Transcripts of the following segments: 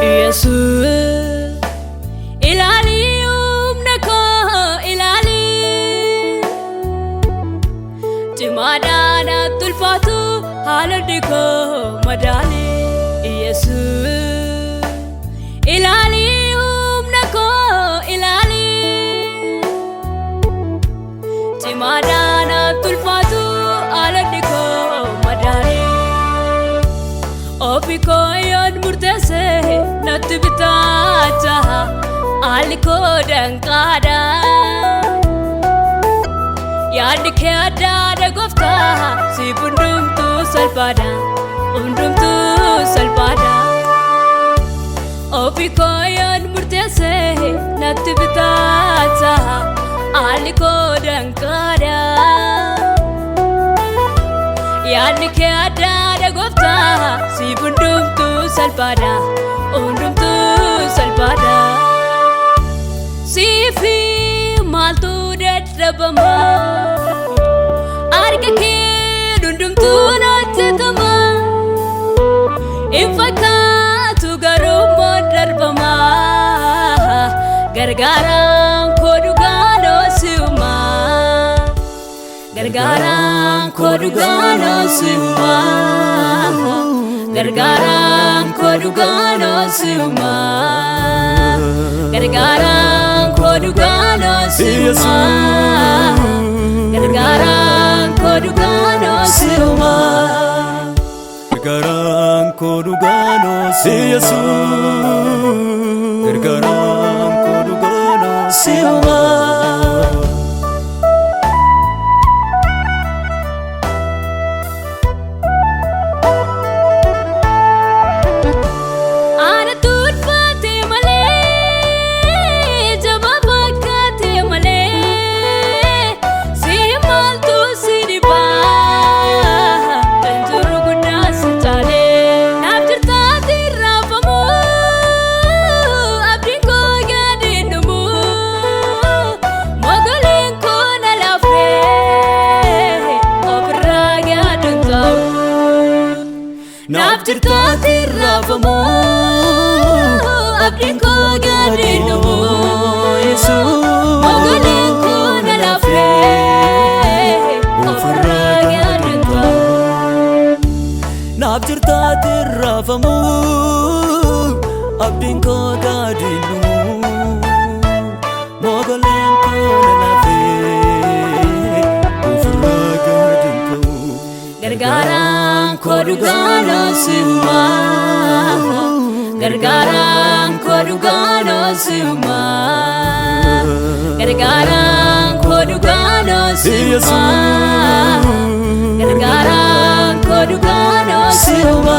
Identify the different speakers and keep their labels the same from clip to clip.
Speaker 1: Yesus ilali umnako ilali Timadana tulfatu haladiko madali Yesus ilali umnako ilali Timadana tulfatu haladiko madali Opiko yon murtese natibitacha aliko dankada Yadike adada gofta si bundum tu salpada Opiko yon murtese natibitacha aliko dankada Yadike adada gofta si bundum tu salpada Sifi maltu dadabama Argake dundum tu natetama Infakatu garumo darbama Gargaran kodugano siuma Gargaran kodugano siuma Gargaran kodugano siuma Gargaran kodugano siuma Gargaran kodugano siuma
Speaker 2: Gargaran kodugano siyasu Gargaran kodugano siuma Naftirtati rafamu abdinko gadinu Yesu Mogalenko nalafre Ofurraga adinko Naftirtati rafamu abdinko gadinu Mogalenko nalafre Ofurraga adinko
Speaker 1: Gargaran kodugano siuma Gargaran kodugano siuma Gargaran kodugano siuma Gargaran kodugano siuma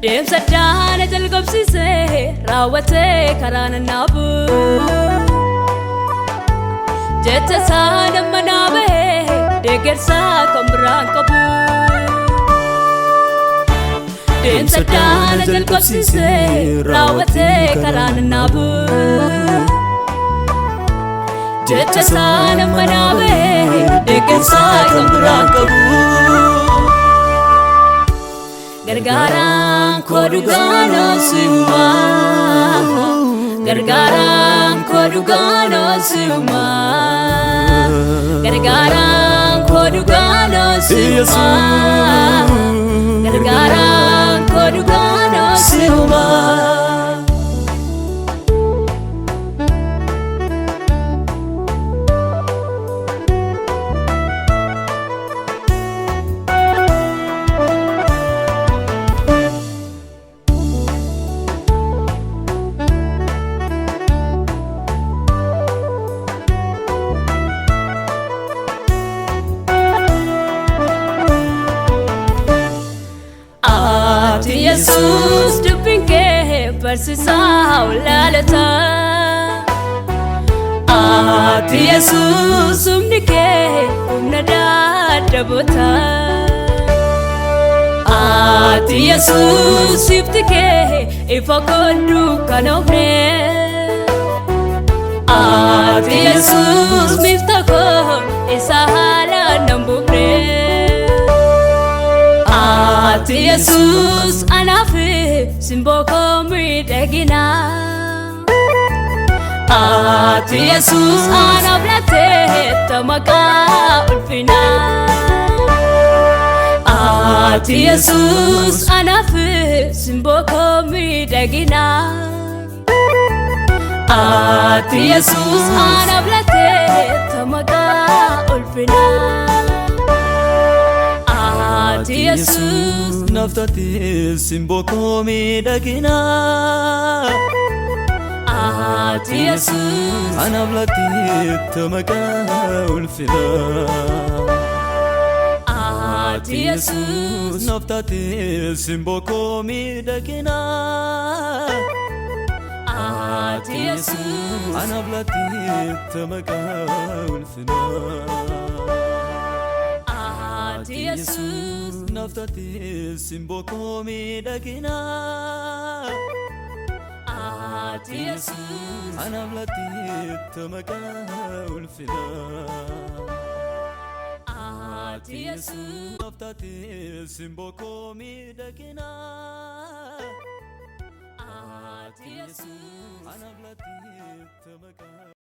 Speaker 1: Dem sadana jalgobsise rawate karana nabu Jetta sana manabe degersa kombran kabu Dem sadana jalgobsise rawate karana nabu Jetta sana manabe degersa kombran kabu Gargaran kodugano siuma Gargaran kodugano siuma Gargaran kodugano siuma Gargaran kodugano siuma Yesus dubinke bersisa lalata Ati Yesus umnike umnada dabota Ati Yesus iftike ifakondu kanofne Ati Yesus miftako isahala nambukne Ati Yesus anafi simboko midagina Ati Yesus anablate tamaka ulfina Ati Yesus anafi simboko midagina Ati Yesus anablate tamaka ulfina Ati Yesus
Speaker 2: naftati simboko midagina
Speaker 1: Ati Yesus
Speaker 2: anablati tamaka ulfina
Speaker 1: Ati Yesus
Speaker 2: naftati simboko midagina
Speaker 1: Ati Yesus
Speaker 2: anablati tamaka ulfina
Speaker 1: Ati Yesus
Speaker 2: naftati simboko midagina
Speaker 1: Ati Yesus
Speaker 2: anablati tamaka ulfina
Speaker 1: Ati Yesus
Speaker 2: naftati simboko midagina
Speaker 1: Ati Yesus
Speaker 2: anablati tamaka